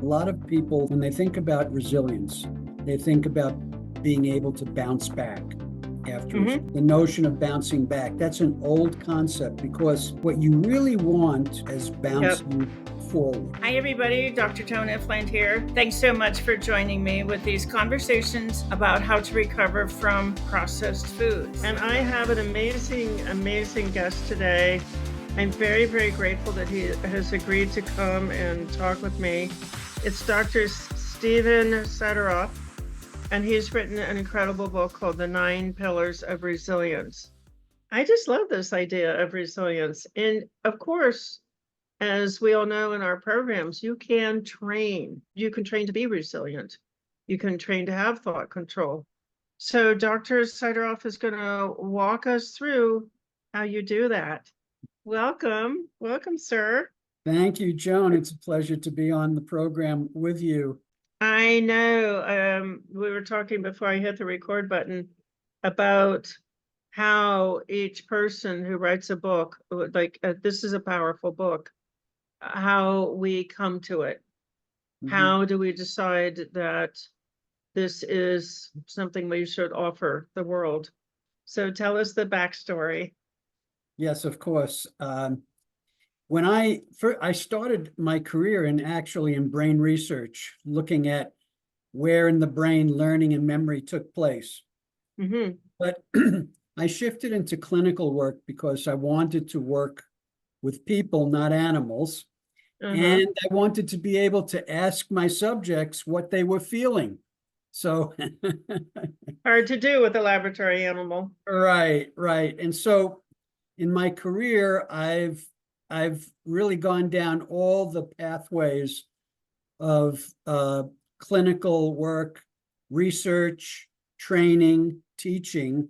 A lot of people, when they think about resilience, they think about being able to bounce back after the notion of bouncing back. That's an old concept because what you really want is bouncing forward. Hi, everybody. Dr. Joan Ifland here. Thanks so much for joining me with these conversations about how to recover from processed foods. And I have an amazing guest today. I'm very, very grateful that he has agreed to come and talk with me. It's Dr. Stephen Sideroff, and he's written an incredible book called The 9 Pillars of Resilience. I just love this idea of resilience. And of course, as we all know in our programs, you can train. You can train to be resilient. You can train to have thought control. So Dr. Sideroff is going to walk us through how you do that. Welcome, sir. Thank you, Joan. It's a pleasure to be on the program with you. I know. We were talking before I hit the record button about how each person who writes a book, this is a powerful book, how we come to it. How do we decide that this is something we should offer the world? So tell us the backstory. Yes, of course. When I started my career in brain research, looking at where in the brain learning and memory took place. But I shifted into clinical work because I wanted to work with people, not animals. And I wanted to be able to ask my subjects what they were feeling. So hard to do with a laboratory animal. Right. And so in my career, I've really gone down all the pathways of clinical work, research, training, teaching,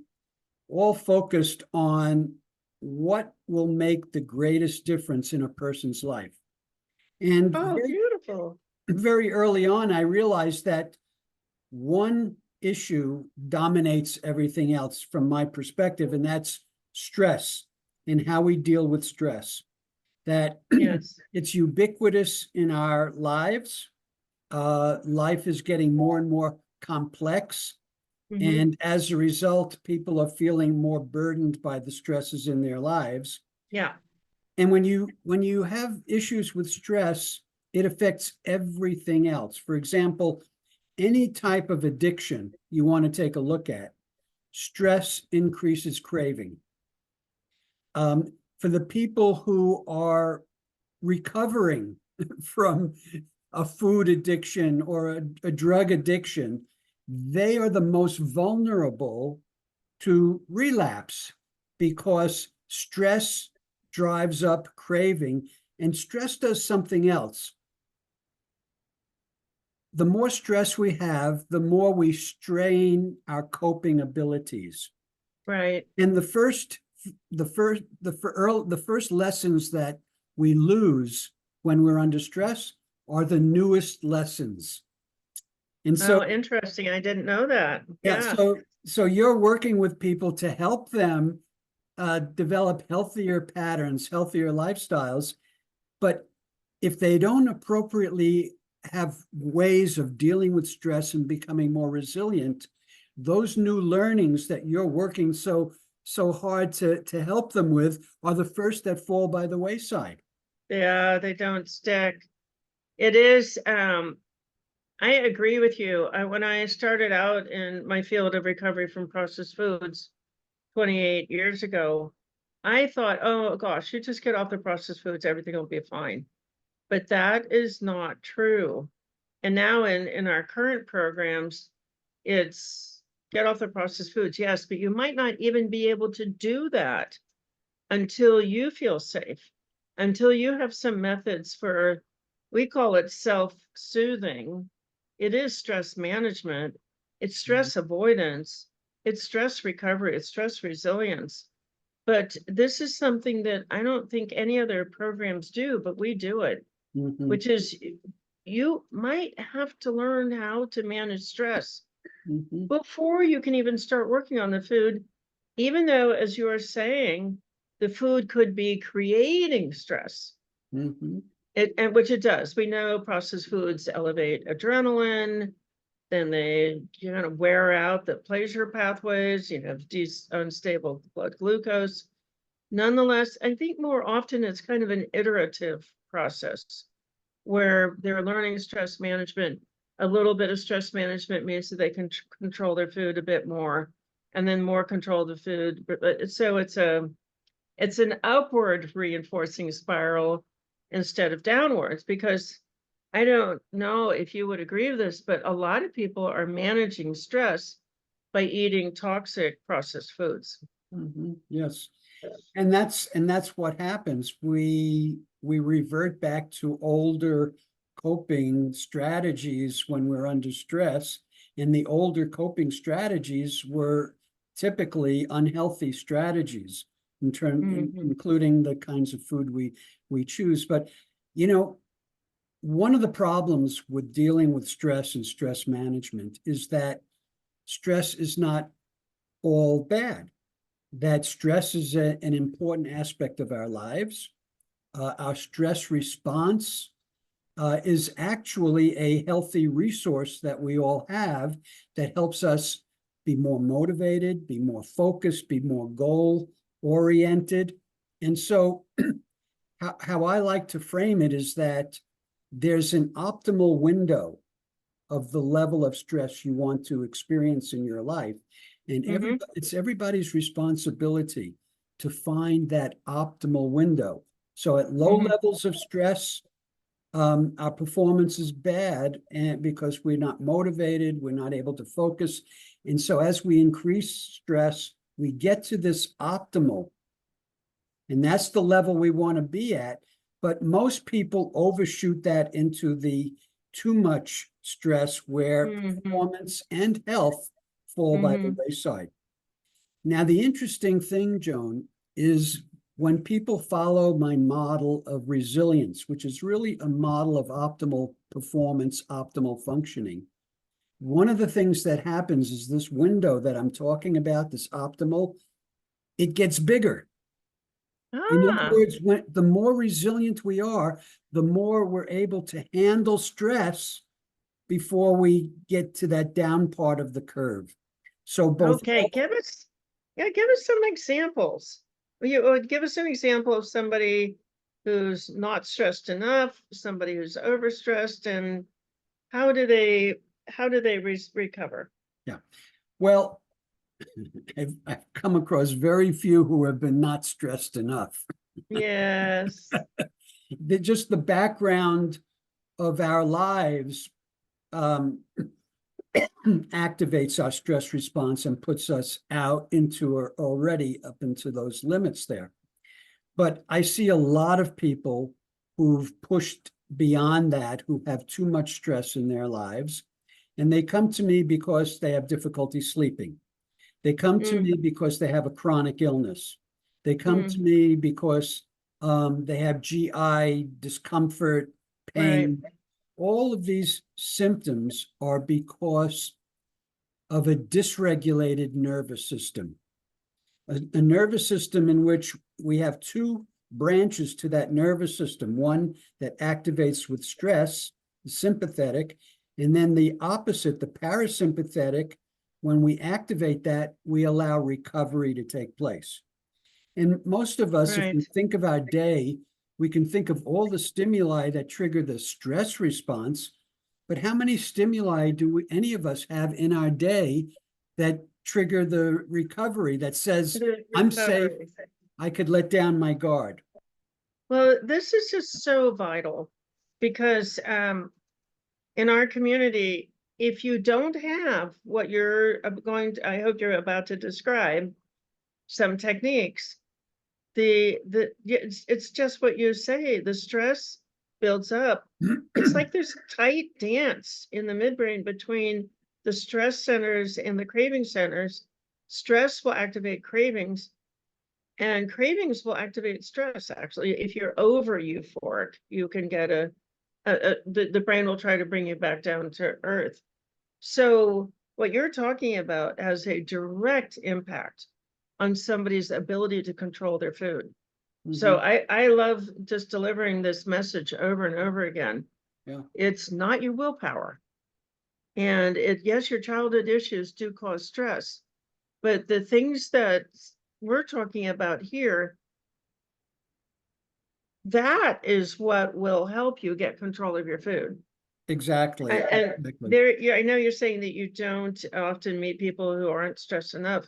all focused on what will make the greatest difference in a person's life. And beautiful. Very early on, I realized that one issue dominates everything else from my perspective, and that's stress and how we deal with stress. That it's ubiquitous in our lives. Life is getting more and more complex. And as a result, people are feeling more burdened by the stresses in their lives. Yeah. And when you have issues with stress, it affects everything else. For example, any type of addiction you want to take a look at, stress increases craving. For the people who are recovering from a food addiction or a drug addiction, they are the most vulnerable to relapse because stress drives up craving, and stress does something else. The more stress we have, the more we strain our coping abilities. Right. And the first lessons that we lose when we're under stress are the newest lessons. And so interesting. I didn't know that. Yeah. So you're working with people to help them develop healthier patterns, healthier lifestyles. But if they don't appropriately have ways of dealing with stress and becoming more resilient, those new learnings that you're working so hard to help them with are the first that fall by the wayside. Yeah, they don't stick. It is, I agree with you. When I started out in my field of recovery from processed foods 28 years ago, I thought, oh gosh, you just get off the processed foods, everything will be fine. But that is not true. And now in our current programs, it's get off the processed foods, yes, but you might not even be able to do that until you feel safe, until you have some methods for, we call it self-soothing. It is stress management, it's stress avoidance, it's stress recovery, it's stress resilience. But this is something that I don't think any other programs do, but we do it, which is you might have to learn how to manage stress before you can even start working on the food, even though, as you are saying, the food could be creating stress. And which it does. We know processed foods elevate adrenaline, then they kind of wear out the pleasure pathways, you have unstable blood glucose. Nonetheless, I think more often it's kind of an iterative process where they're learning stress management. A little bit of stress management means that they can control their food a bit more, and then more control of the food. So it's an upward reinforcing spiral instead of downwards, because I don't know if you would agree with this, but a lot of people are managing stress by eating toxic processed foods. Yes. And that's what happens. We revert back to older coping strategies when we're under stress. And the older coping strategies were typically unhealthy strategies including the kinds of food we choose. But one of the problems with dealing with stress and stress management is that stress is not all bad. That stress is an important aspect of our lives. Our stress response is actually a healthy resource that we all have that helps us be more motivated, be more focused, be more goal-oriented. And so how I like to frame it is that there's an optimal window of the level of stress you want to experience in your life. And it's everybody's responsibility to find that optimal window. So at low levels of stress, our performance is bad, and because we're not motivated, we're not able to focus. And so as we increase stress, we get to this optimal. And that's the level we want to be at. But most people overshoot that into the too much stress where performance and health fall by the wayside. Now, the interesting thing, Joan, is when people follow my model of resilience, which is really a model of optimal performance, optimal functioning, one of the things that happens is this window that I'm talking about, this optimal, it gets bigger. In other words, the more resilient we are, the more we're able to handle stress before we get to that down part of the curve. So both. Okay, give us some examples. You give us an example of somebody who's not stressed enough, somebody who's overstressed, and how do they recover? Yeah, well, I've come across very few who have been not stressed enough. Yes. Just the background of our lives activates our stress response and puts us out into or already up into those limits there. But I see a lot of people who've pushed beyond that, who have too much stress in their lives, and they come to me because they have difficulty sleeping. They come to me because they have a chronic illness. They come to me because they have GI discomfort, pain. Right. All of these symptoms are because of a dysregulated nervous system. A nervous system in which we have two branches to that nervous system, one that activates with stress, the sympathetic, and then the opposite, the parasympathetic. When we activate that, we allow recovery to take place. And most of us, if we think of our day, we can think of all the stimuli that trigger the stress response, but how many stimuli do any of us have in our day that trigger the recovery, that says, I'm safe, I could let down my guard? Well, this is just so vital because in our community, if you don't have what I hope you're about to describe, some techniques, it's just what you say, the stress builds up. It's like there's a tight dance in the midbrain between the stress centers and the craving centers. Stress will activate cravings, and cravings will activate stress. Actually, if you're over euphoric, you can get the brain will try to bring you back down to earth. So what you're talking about has a direct impact on somebody's ability to control their food. So I love just delivering this message over and over again. Yeah. It's not your willpower. And yes, your childhood issues do cause stress, but the things that we're talking about here, that is what will help you get control of your food. Exactly. And Exactly. there, yeah, I know you're saying that you don't often meet people who aren't stressed enough,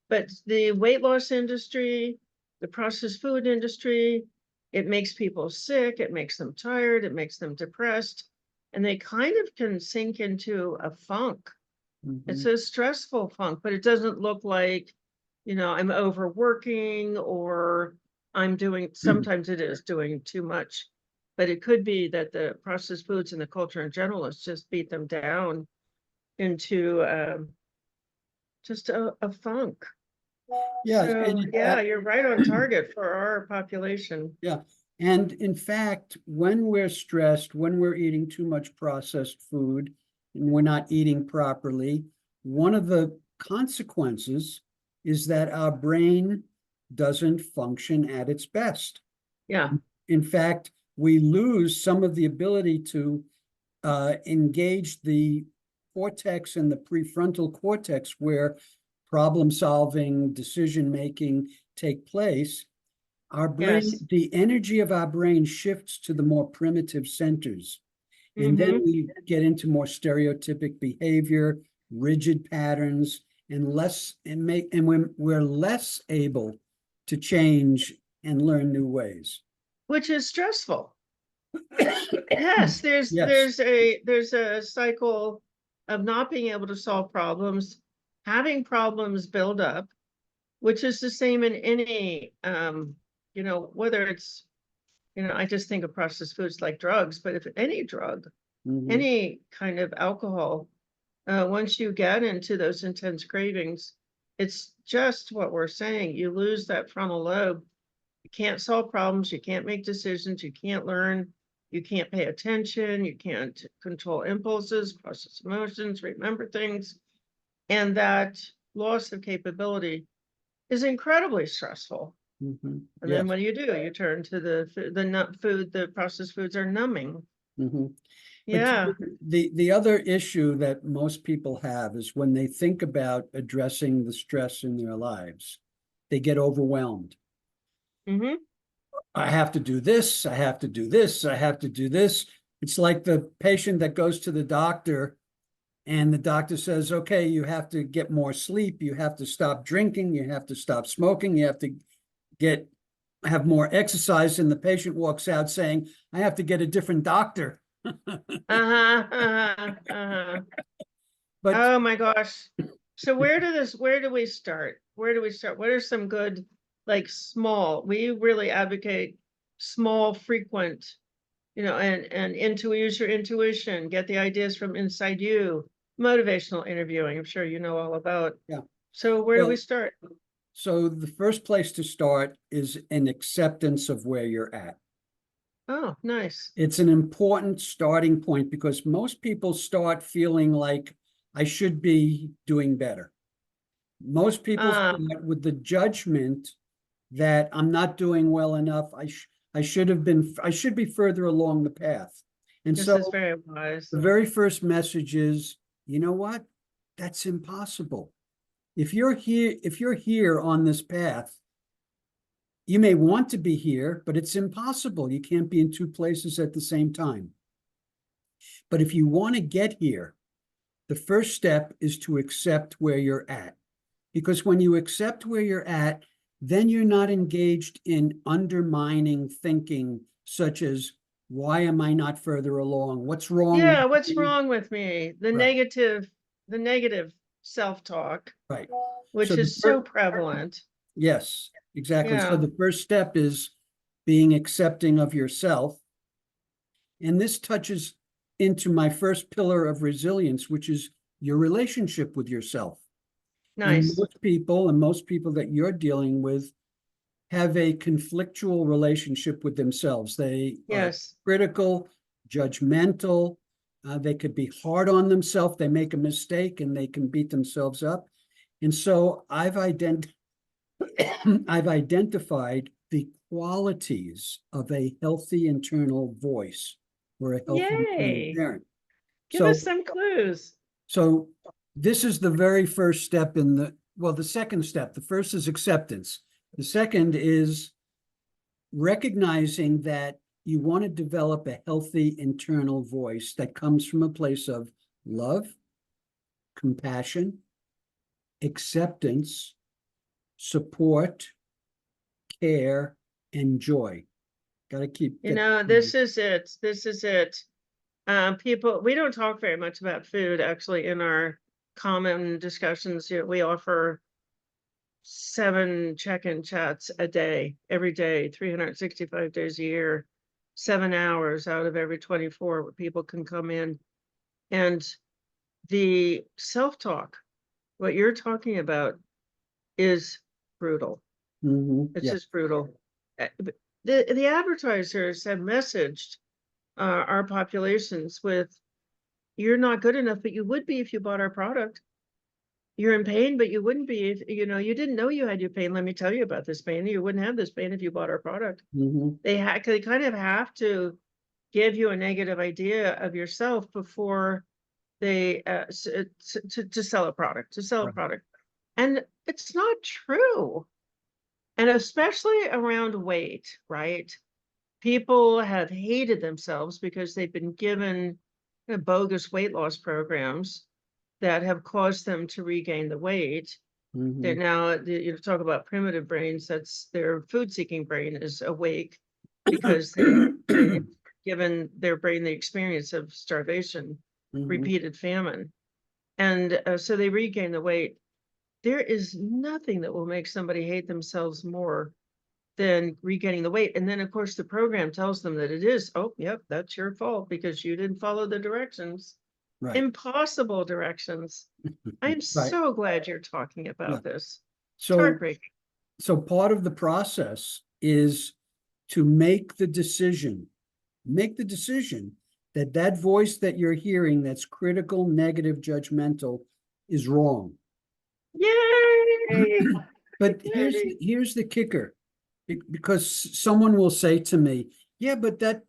but the weight loss industry, the processed food industry, it makes people sick, it makes them tired, it makes them depressed, and they kind of can sink into a funk. It's a stressful funk, but it doesn't look like, I'm overworking or I'm doing, sometimes it is doing too much. But it could be that the processed foods and the culture in general has just beat them down into just a funk. Yes, So, and yeah, you're right on target for our population. yeah. And in fact, when we're stressed, when we're eating too much processed food and we're not eating properly, one of the consequences is that our brain doesn't function at its best. Yeah, In fact, we lose some of the ability to engage the cortex and the prefrontal cortex where problem solving, decision making take place. Our brain, yes. the energy of our brain shifts to the more primitive centers. And then we get into more stereotypic behavior, rigid patterns, and we're less able to change and learn new ways. Which is stressful. Yes, there's Yes. there's a cycle of not being able to solve problems, having problems build up, which is the same in any whether it's, I just think of processed foods like drugs, but if any drug, Mhm. any kind of alcohol, once you get into those intense cravings, it's just what we're saying. You lose that frontal lobe. You can't solve problems, you can't make decisions, you can't learn, you can't pay attention, you can't control impulses, process emotions, remember things. And that loss of capability is incredibly stressful. Mhm. And Yes. then what do? You turn to the nut food, the processed foods are numbing. Mhm. But Yeah. the other issue that most people have is when they think about addressing the stress in their lives, they get overwhelmed. Mm-hmm. I have to do this, I have to do this, I have to do this. It's like the patient that goes to the doctor and the doctor says, okay, you have to get more sleep, you have to stop drinking, you have to stop smoking, you have to have more exercise, and the patient walks out saying, I have to get a different doctor. Uh-huh. Uh-huh. Uh-huh. But Oh my gosh. So where do we start? Where do we start? What are some good, like small, we really advocate small, frequent, and use your intuition, get the ideas from inside you, motivational interviewing. I'm sure you know all about. yeah, So where do we well, start? so the first place to start is an acceptance of where you're at. Oh, nice. It's an important starting point because most people start feeling like I should be doing better. Most people start with the judgment that I'm not doing well enough. I should be further along the path. And This is so very wise. the very first message is, you know what? That's impossible. If you're here on this path, you may want to be here, but it's impossible. You can't be in two places at the same time. But if you want to get here, the first step is to accept where you're at. Because when you accept where you're at, then you're not engaged in undermining thinking, such as, why am I not further along? What's wrong with Yeah, what's me? wrong with me? The Right. negative self-talk, Right. So which is so prevalent. yes, exactly. So Yeah, the first step is being accepting of yourself. And this touches into my first pillar of resilience, which is your relationship with yourself. And nice. most people that you're dealing with have a conflictual relationship with themselves. They are Yes. critical, judgmental. They could be hard on themselves. They make a mistake and they can beat themselves up. And so I've identified the qualities of a healthy internal voice or a healthy internal Yay. parent. Give us some clues. So this is the very first step in the second step. The first is acceptance. The second is recognizing that you want to develop a healthy internal voice that comes from a place of love, compassion, acceptance, support, care, and joy. Got to keep. This is it. This is it. People, we don't talk very much about food actually in our common discussions. We offer 7 check-in chats a day, every day, 365 days a year, 7 hours out of every 24 where people can come in. And the self-talk, what you're talking about, is brutal. It's just brutal. The advertisers have messaged our populations with, you're not good enough, but you would be if you bought our product. You're in pain, but you wouldn't be if, you didn't know you had your pain. Let me tell you about this pain. You wouldn't have this pain if you bought our product. They kind of have to give you a negative idea of yourself before they to sell a product, And it's not true. And especially around weight, right? People have hated themselves because they've been given bogus weight loss programs that have caused them to regain the weight. That now, talk about primitive brains, that's their food-seeking brain is awake because they've given their brain the experience of starvation, repeated famine. And so they regain the weight. There is nothing that will make somebody hate themselves more than regaining the weight. And then, of course, the program tells them that it is, oh, yep, that's your fault because you didn't follow the directions. Right. Impossible directions. I'm so glad you're talking about this. So, heartbreaking. So part of the process is to make the decision that that voice that you're hearing that's critical, negative, judgmental is wrong. Yay! But here's the kicker, because someone will say to me, yeah, but that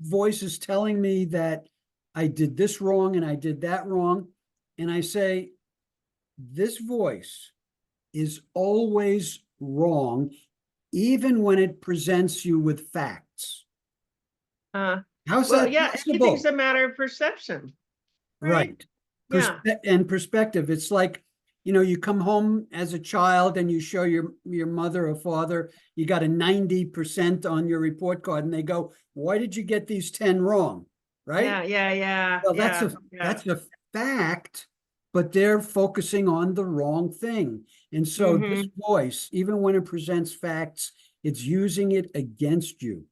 voice is telling me that I did this wrong and I did that wrong. And I say, this voice is always wrong, even when it presents you with facts. How's that possible? Everything's a matter of perception. Right. And perspective. It's like, you come home as a child and you show your mother or father, you got a 90% on your report card, and they go, why did you get these 10 wrong? Right? Yeah. Well, that's a fact, but they're focusing on the wrong thing. And so this voice, even when it presents facts, it's using it against you.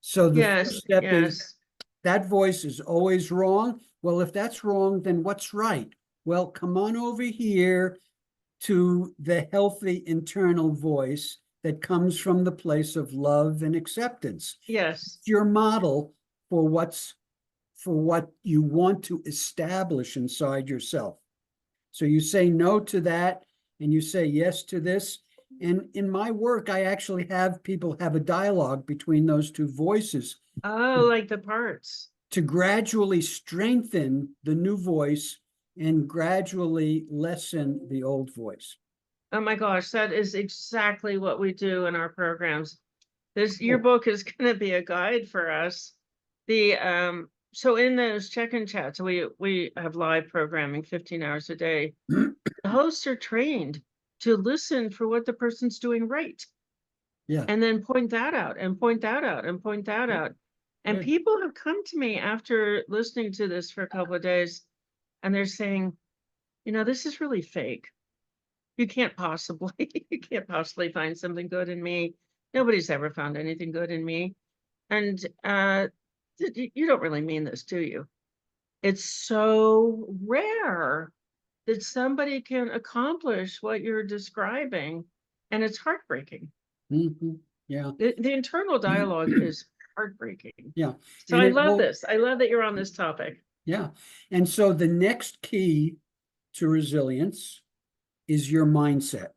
So the first step is that voice is always wrong. Well, if that's wrong, then what's right? Well, come on over here to the healthy internal voice that comes from the place of love and acceptance. Yes. It's your model for what you want to establish inside yourself. So you say no to that and you say yes to this. And in my work, I actually have people have a dialogue between those two voices. Oh, like the parts. To gradually strengthen the new voice and gradually lessen the old voice. Oh my gosh, that is exactly what we do in our programs. Your book is going to be a guide for us. So in those check-in chats, we have live programming 15 hours a day. The hosts are trained to listen for what the person's doing right. Yeah. And then point that out and point that out and point that out. And people have come to me after listening to this for a couple of days, and they're saying, this is really fake. You can't possibly find something good in me. Nobody's ever found anything good in me. And you don't really mean this, do you? It's so rare that somebody can accomplish what you're describing, and it's heartbreaking. Yeah. The internal dialogue is heartbreaking. Yeah. So I love this. I love that you're on this topic. Yeah. And so the next key to resilience is your mindset.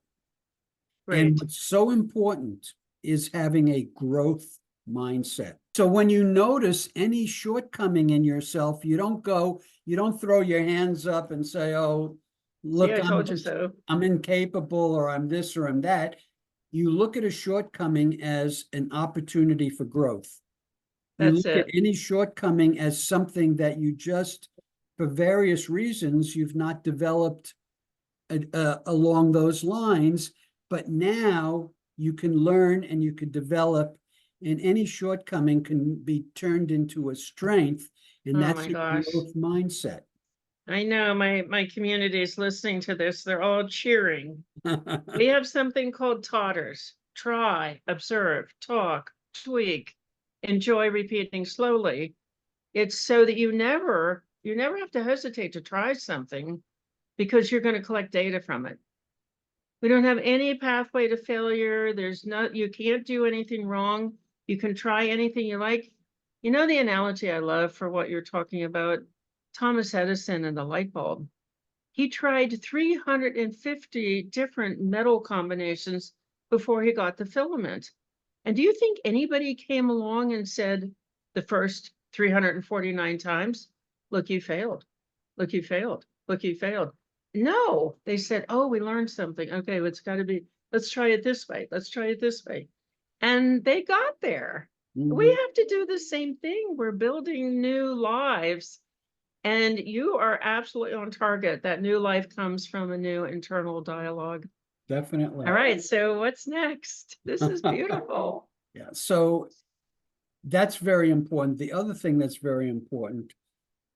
Right. And what's so important is having a growth mindset. So when you notice any shortcoming in yourself, you don't throw your hands up and say, oh, look, See, I told you so. I'm incapable, or I'm this, or I'm that. You look at a shortcoming as an opportunity for growth. You That's look at it. any shortcoming as something that you just, for various reasons, you've not developed along those lines, but now you can learn and you can develop, and any shortcoming can be turned into a strength, and Oh that's my a gosh. growth mindset. I know my community is listening to this. They're all cheering. We have something called totters. Try, observe, talk, tweak, enjoy repeating slowly. It's so that you never have to hesitate to try something, because you're going to collect data from it. We don't have any pathway to failure. You can't do anything wrong. You can try anything you like. You know, the analogy I love for what you're talking about, Thomas Edison and the light bulb. He tried 350 different metal combinations before he got the filament. And do you think anybody came along and said the first 349 times, look, you failed. Look, you failed. Look, you failed. No, they said, oh, we learned something. Okay, let's try it this way. Let's try it this way. And they got there. We have to do the same thing. We're building new lives. And you are absolutely on target. That new life comes from a new internal dialogue. Definitely. All right, so what's next? This is beautiful. Yeah, so that's very important. The other thing that's very important,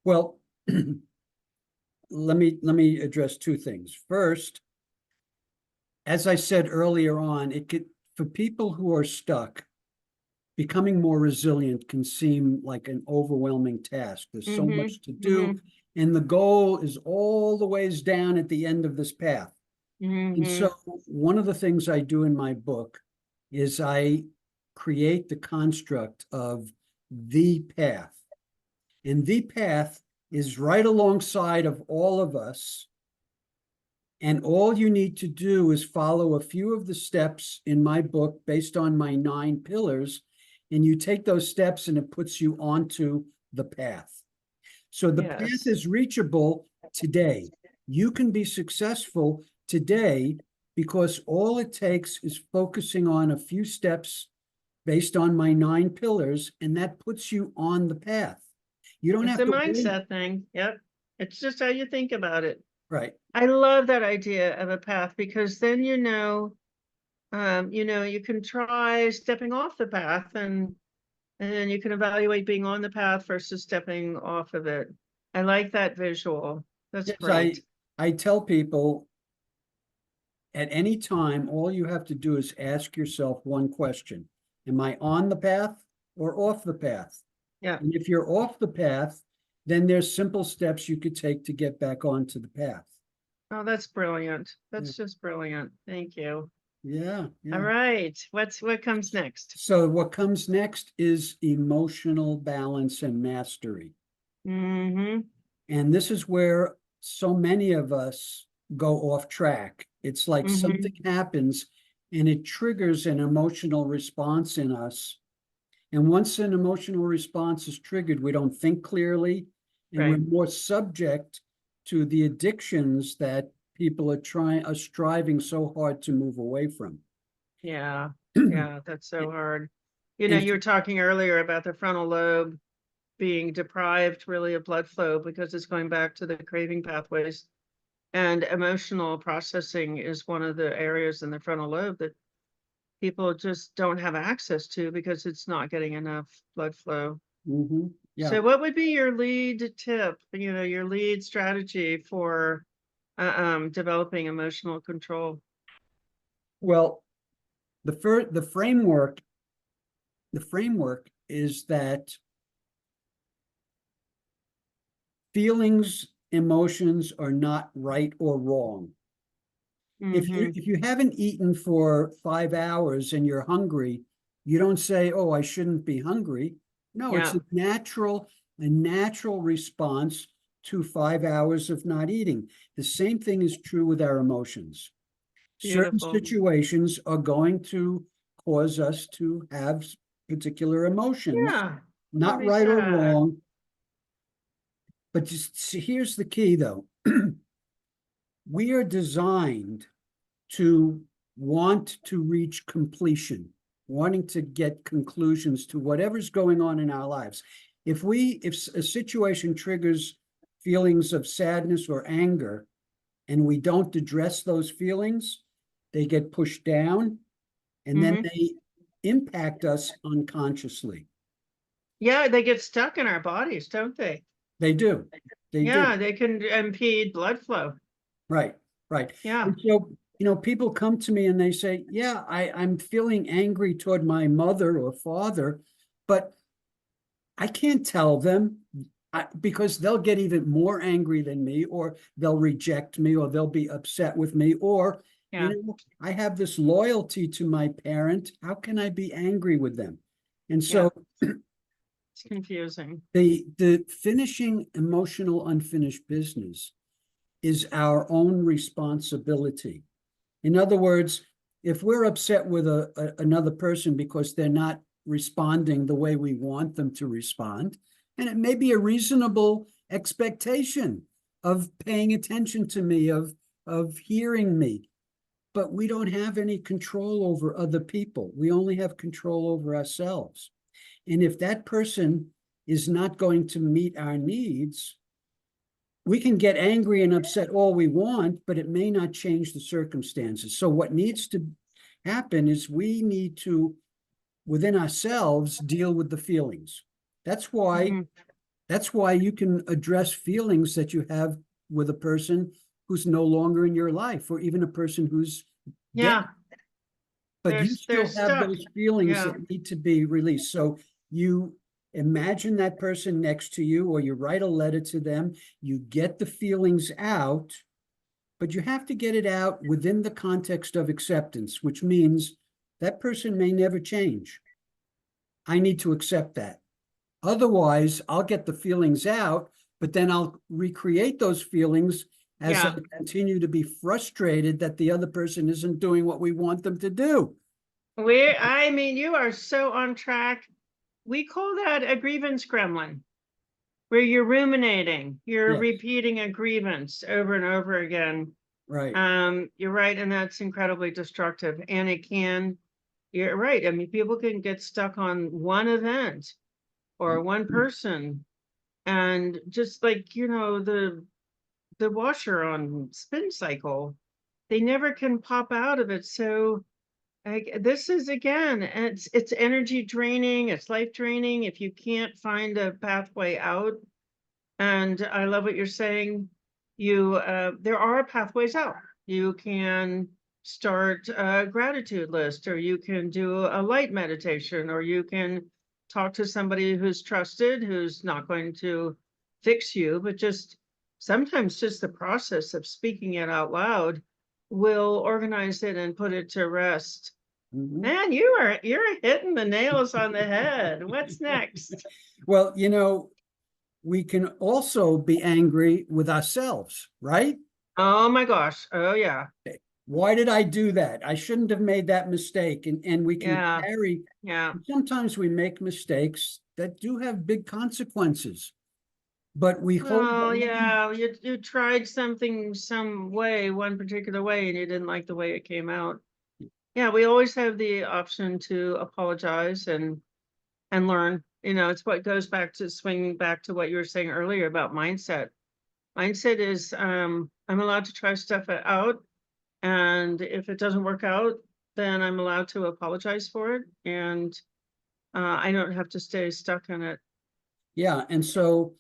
well, let me address two things. First, as I said earlier on, for people who are stuck, becoming more resilient can seem like an overwhelming task. There's so much to do, and the goal is all the ways down at the end of this path. And so one of the things I do in my book is I create the construct of the path. And the path is right alongside of all of us. And all you need to do is follow a few of the steps in my book based on my 9 pillars. And you take those steps and it puts you onto the path. So the path is reachable today. You can be successful today because all it takes is focusing on a few steps based on my 9 pillars, and that puts you on the path. You don't have to. It's a mindset thing. Yep. It's just how you think about it. Right. I love that idea of a path, because then you can try stepping off the path, and then you can evaluate being on the path versus stepping off of it. I like that visual. That's great. I tell people at any time, all you have to do is ask yourself one question. Am I on the path or off the path? Yeah. And if you're off the path, then there's simple steps you could take to get back onto the path. Oh, that's brilliant. That's just brilliant. Thank you. Yeah. All right. What comes next? So what comes next is emotional balance and mastery. And this is where so many of us go off track. It's like something happens and it triggers an emotional response in us. And once an emotional response is triggered, we don't think clearly, and we're more subject to the addictions that people are striving so hard to move away from. Yeah, that's so hard. You were talking earlier about the frontal lobe being deprived really of blood flow because it's going back to the craving pathways. And emotional processing is one of the areas in the frontal lobe that people just don't have access to because it's not getting enough blood flow. Yeah. So what would be your lead tip, your lead strategy for developing emotional control? Well, the framework is that feelings, emotions are not right or wrong. If you haven't eaten for 5 hours and you're hungry, you don't say, oh, I shouldn't be hungry. No, it's a natural response to 5 hours of not eating. The same thing is true with our emotions. Certain situations are going to cause us to have particular emotions, Yeah. not Totally right or sad. wrong. But just here's the key, though. We are designed to want to reach completion, wanting to get conclusions to whatever's going on in our lives. If a situation triggers feelings of sadness or anger, and we don't address those feelings, they get pushed down, and then they impact us unconsciously. Yeah, they get stuck in our bodies, don't they? They do. They do. Yeah, they can impede blood flow. Right, right. Yeah. And so, people come to me and they say, yeah, I'm feeling angry toward my mother or father, but I can't tell them because they'll get even more angry than me, or they'll reject me, or they'll be upset with me, or, Yeah. I have this loyalty to my parent. How can I be angry with them? And so It's confusing. the finishing emotional unfinished business is our own responsibility. In other words, if we're upset with another person because they're not responding the way we want them to respond, and it may be a reasonable expectation of paying attention to me, of hearing me, but we don't have any control over other people. We only have control over ourselves. And if that person is not going to meet our needs, we can get angry and upset all we want, but it may not change the circumstances. So what needs to happen is we need to, within ourselves, deal with the feelings. That's why you can address feelings that you have with a person who's no longer in your life, or even a person who's dead. But you still have those feelings that need to be released. So you imagine that person next to you, or you write a letter to them, you get the feelings out, but you have to get it out within the context of acceptance, which means that person may never change. I need to accept that. Otherwise, I'll get the feelings out, but then I'll recreate those feelings as I continue to be frustrated that the other person isn't doing what we want them to do. You are so on track. We call that a grievance gremlin, where you're ruminating, you're repeating a grievance over and over again. Right. You're right, and that's incredibly destructive. And you're right. I mean, people can get stuck on one event or one person, and just like, the washer on spin cycle, they never can pop out of it. So this is, again, it's energy draining, it's life draining if you can't find a pathway out. And I love what you're saying. There are pathways out. You can start a gratitude list, or you can do a light meditation, or you can talk to somebody who's trusted, who's not going to fix you, but sometimes just the process of speaking it out loud will organize it and put it to rest. Man, you're hitting the nails on the head. What's next? Well, we can also be angry with ourselves, right? Oh my gosh. Oh yeah. Why did I do that? I shouldn't have made that mistake. And we can carry, sometimes we make mistakes that do have big consequences, but we hold. Oh yeah, you tried something one particular way, and you didn't like the way it came out. Yeah, we always have the option to apologize and learn. It's what goes back to swinging back to what you were saying earlier about mindset. Mindset is, I'm allowed to try stuff out, and if it doesn't work out, then I'm allowed to apologize for it, and I don't have to stay stuck in it. Yeah, and so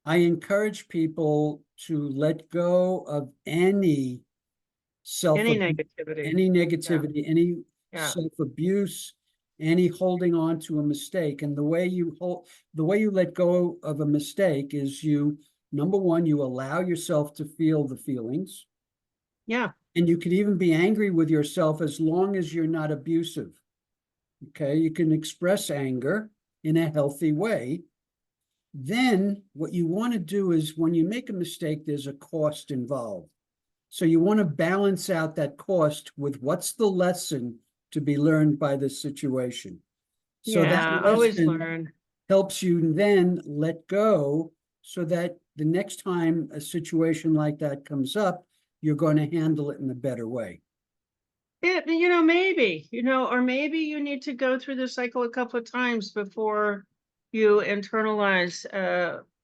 I encourage people to let go of any negativity, any self-abuse, any holding on to a mistake. And the way you let go of a mistake is number one, you allow yourself to feel the feelings. Yeah. And you can even be angry with yourself as long as you're not abusive. Okay, you can express anger in a healthy way. Then what you want to do is, when you make a mistake, there's a cost involved. So you want to balance out that cost with what's the lesson to be learned by this situation. So that Yeah, always lesson learn. helps you then let go so that the next time a situation like that comes up, you're going to handle it in a better way. Maybe, or maybe you need to go through the cycle a couple of times before you internalize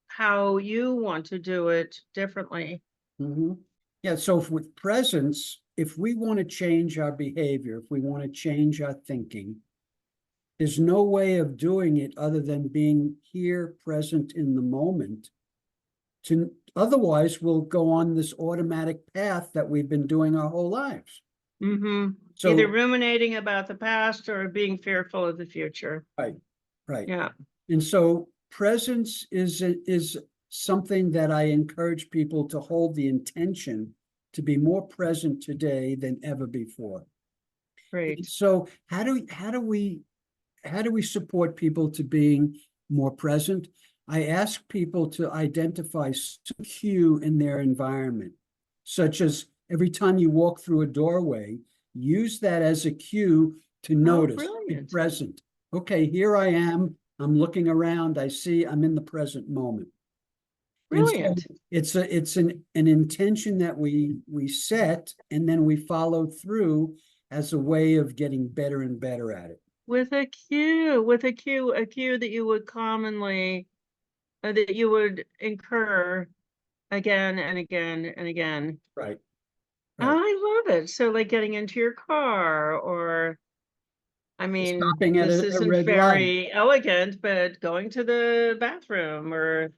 how you want to do it differently. Mhm. Yeah, so with presence, if we want to change our behavior, if we want to change our thinking, there's no way of doing it other than being here, present in the moment. Otherwise, we'll go on this automatic path that we've been doing our whole lives. Mm-hmm. So, Either ruminating about the past or being fearful of the future. right. Yeah. And so presence is something that I encourage people to hold the intention to be more present today than ever before. Great. So how do we support people to being more present? I ask people to identify some cue in their environment, such as every time you walk through a doorway, use that as a cue to notice, be brilliant. present. Okay, here I am. I'm looking around. I see I'm in the present moment. Brilliant. And so it's an intention that we set and then we follow through as a way of getting better and better at it. With a cue that you would commonly, that you would incur again and again and again. Right. I love it. So like getting into your car, or I mean, Stopping at this a isn't red light. very elegant, but going to the bathroom, or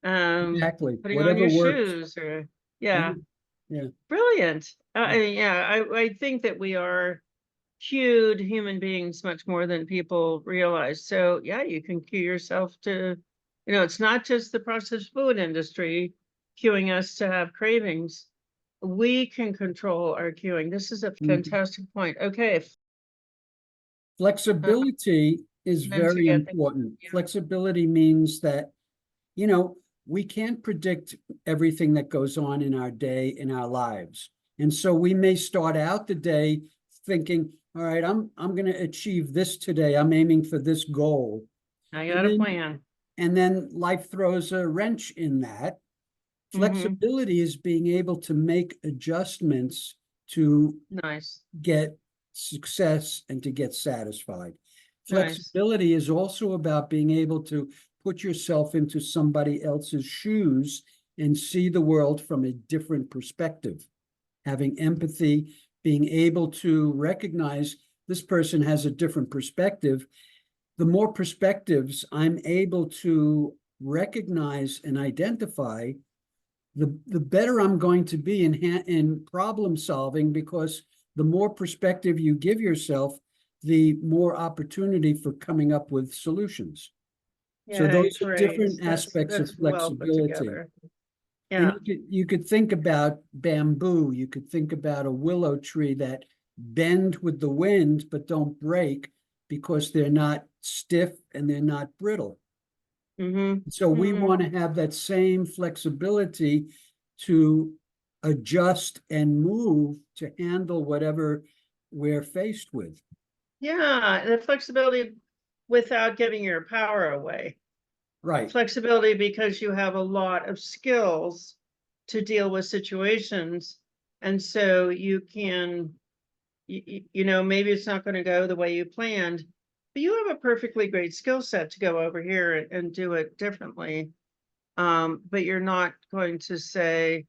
Exactly. putting on Whatever your works. shoes, or yeah. Yeah. Brilliant. I think that we are cued human beings much more than people realize. So yeah, you can cue yourself to, it's not just the processed food industry cueing us to have cravings. We can control our cueing. This is a fantastic point. Okay. Flexibility is Then to very get the, important. yeah. Flexibility means that, we can't predict everything that goes on in our day, in our lives. And so we may start out the day thinking, all right, I'm going to achieve this today. I'm aiming for this goal. I got a plan. And then life throws a wrench in that. Flexibility is being able to make adjustments to Nice. get success and to get satisfied. Nice. Flexibility is also about being able to put yourself into somebody else's shoes and see the world from a different perspective. Having empathy, being able to recognize this person has a different perspective. The more perspectives I'm able to recognize and identify, the better I'm going to be in problem solving, because the more perspective you give yourself, the more opportunity for coming up with solutions. So those are different aspects of flexibility. Yeah. And you could think about bamboo, you could think about a willow tree that bend with the wind but don't break because they're not stiff and they're not brittle. So we want to have that same flexibility to adjust and move to handle whatever we're faced with. Yeah, the flexibility without giving your power away. Right. Flexibility because you have a lot of skills to deal with situations. And so you can, maybe it's not going to go the way you planned, but you have a perfectly great skill set to go over here and do it differently. But you're not going to say,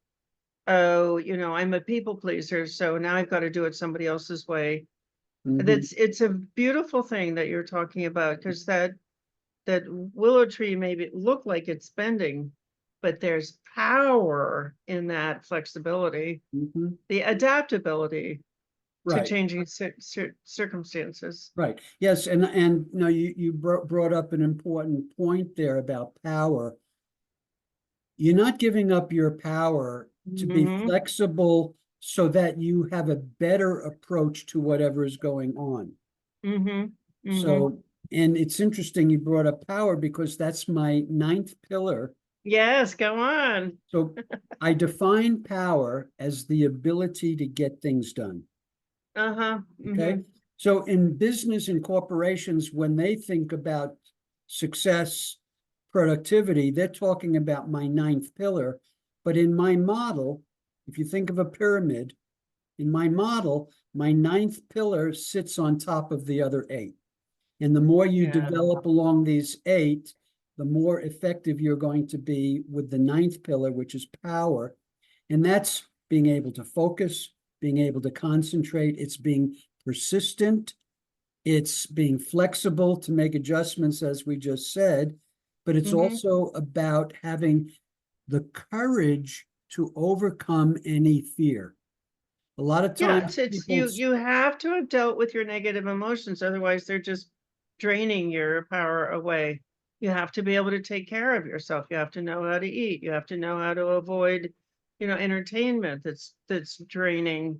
oh, I'm a people pleaser, so now I've got to do it somebody else's way. It's a beautiful thing that you're talking about, because that willow tree maybe look like it's bending, but there's power in that flexibility, the adaptability to changing circumstances. Right. Yes, and you brought up an important point there about power. You're not giving up your power to be flexible so that you have a better approach to whatever is going on. So, and it's interesting you brought up power, because that's my 9th pillar. Yes, go on. So I define power as the ability to get things done. Okay. So in business and corporations, when they think about success, productivity, they're talking about my ninth pillar. But in my model, if you think of a pyramid, in my model, my ninth pillar sits on top of the other eight. And the more you develop along these eight, the more effective you're going to be with the ninth pillar, which is power. And that's being able to focus, being able to concentrate. It's being persistent. It's being flexible to make adjustments, as we just said. But it's also about having the courage to overcome any fear. A lot of times, it's you have to have dealt with your negative emotions, otherwise they're just draining your power away. You have to be able to take care of yourself. You have to know how to eat. You have to know how to avoid, entertainment that's draining.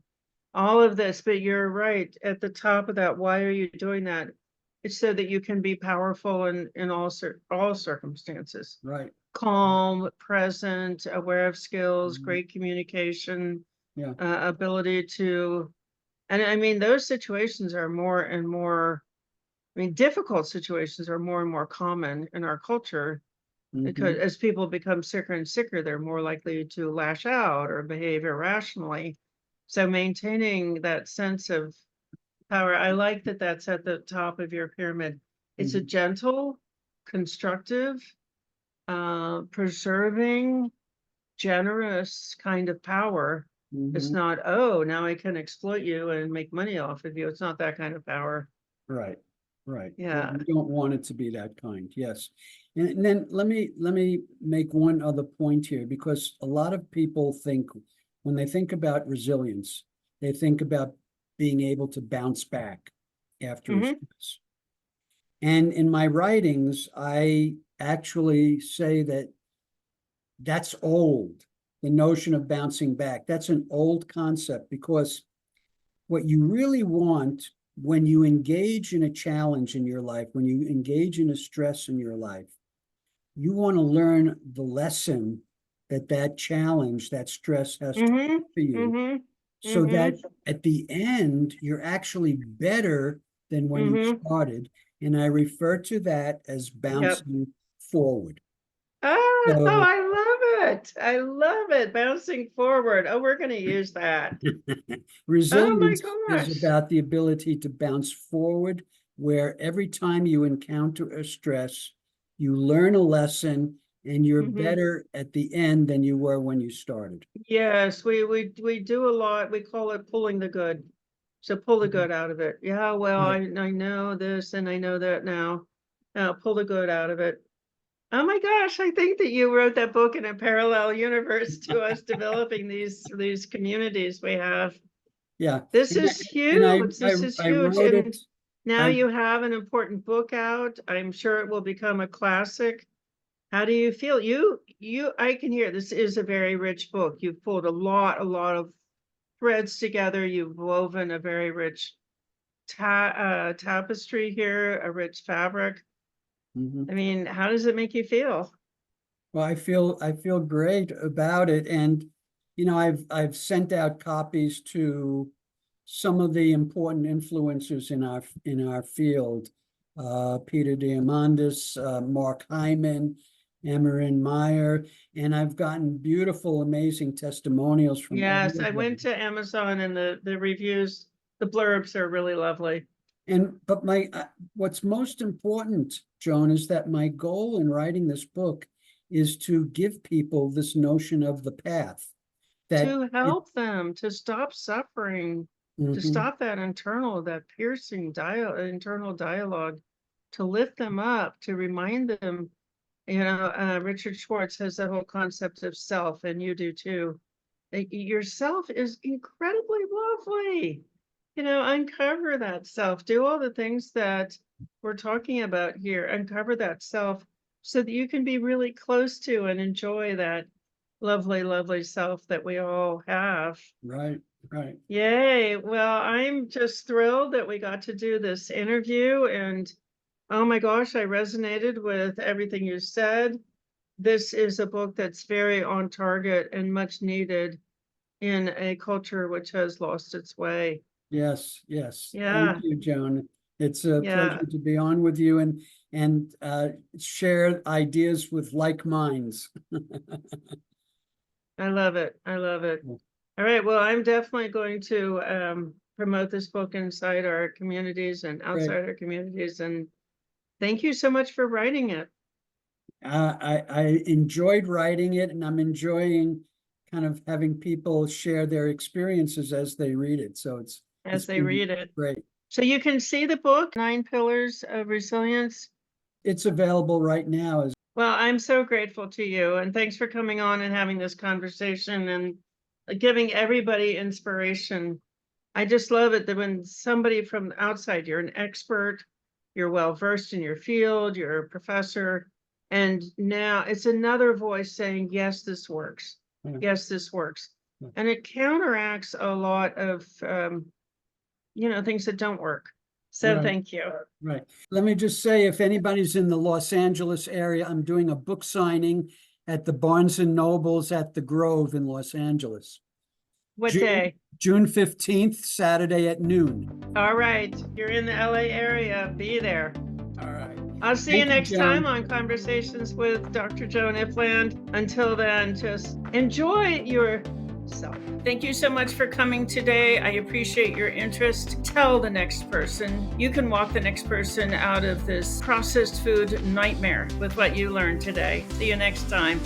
All of this, but you're right at the top of that. Why are you doing that? It's so that you can be powerful in all circumstances. right? Calm, present, aware of skills, great communication, Yeah. ability to, and I mean, those situations are more and more, difficult situations are more and more common in our culture because as people become sicker and sicker, they're more likely to lash out or behave irrationally. So maintaining that sense of power, I like that that's at the top of your pyramid. It's a gentle, constructive, preserving, generous kind of power. It's not, oh, now I can exploit you and make money off of you. It's not that kind of power. Right, right. Yeah. We don't want it to be that kind. Yes. And then let me make one other point here, because a lot of people think, when they think about resilience, they think about being able to bounce back after a stress. And in my writings, I actually say that that's old. The notion of bouncing back, that's an old concept, because what you really want when you engage in a challenge in your life, when you engage in a stress in your life, you want to learn the lesson that challenge, that stress has taught for you, so that at the end, you're actually better than when you started. And I refer to that as bouncing forward. Oh, So, I love it. I love it. Bouncing forward. Oh, we're going to use that. Oh my resilience is gosh. about the ability to bounce forward, where every time you encounter a stress, you learn a lesson and you're better at the end than you were when you started. Yes, we do a lot. We call it pulling the good. So pull the good out of it. Yeah, well, Right. I know this and I know that now. Pull the good out of it. Oh my gosh, I think that you wrote that book in a parallel universe to us developing these communities we have. Yeah. This And, is and huge. This is I huge. wrote And it. now I you have an important book out. I'm sure it will become a classic. How do you feel? I can hear this is a very rich book. You've pulled a lot of threads together. You've woven a very rich tapestry here, a rich fabric. I mean, how does it make you feel? Well, I feel great about it. And I've sent out copies to some of the important influencers in our field. Peter Diamandis, Mark Hyman, Amarin Meyer, and I've gotten beautiful, amazing testimonials from all Yes, of I went them. to Amazon and the reviews, the blurbs are really lovely. But what's most important, Joan, is that my goal in writing this book is to give people this notion of the path. To help them to stop suffering, to stop that that piercing internal dialogue, to lift them up, to remind them, Richard Schwartz has that whole concept of self, and you do too. Yourself is incredibly lovely. Uncover that self, do all the things that we're talking about here, uncover that self so that you can be really close to and enjoy that lovely, lovely self that we all have. Right, right. Yay. Well, I'm just thrilled that we got to do this interview. And oh my gosh, I resonated with everything you said. This is a book that's very on target and much needed in a culture which has lost its way. Yes, yes. Yeah. Thank you, Joan. It's a Yeah. pleasure to be on with you and share ideas with like minds. I love it. I love it. Yeah. All right. Well, I'm definitely going to promote this book inside our communities and outside our communities. And thank you so much for writing it. I enjoyed writing it, and I'm enjoying kind of having people share their experiences as they read it. So it's They been read it. great. So you can see the book, 9 Pillars of Resilience. It's available right now. Well, I'm so grateful to you, and thanks for coming on and having this conversation and giving everybody inspiration. I just love it that when somebody from outside, you're an expert, you're well versed in your field, you're a professor, and now it's another voice saying, yes, this works. Yeah. Yes, this works. Yeah. And it counteracts a lot of, things that don't work. So Right. thank you. Right. Let me just say, if anybody's in the Los Angeles area, I'm doing a book signing at the Barnes and Nobles at the Grove in Los Angeles. What day? June 15th, Saturday at noon. All right. You're in the LA area. Be there. All right. I'll see you Thank you, next Joan. time on Conversations with Dr. Joan Ifland. Until then, just enjoy yourself. Thank you so much for coming today. I appreciate your interest. Tell the next person. You can walk the next person out of this processed food nightmare with what you learned today. See you next time.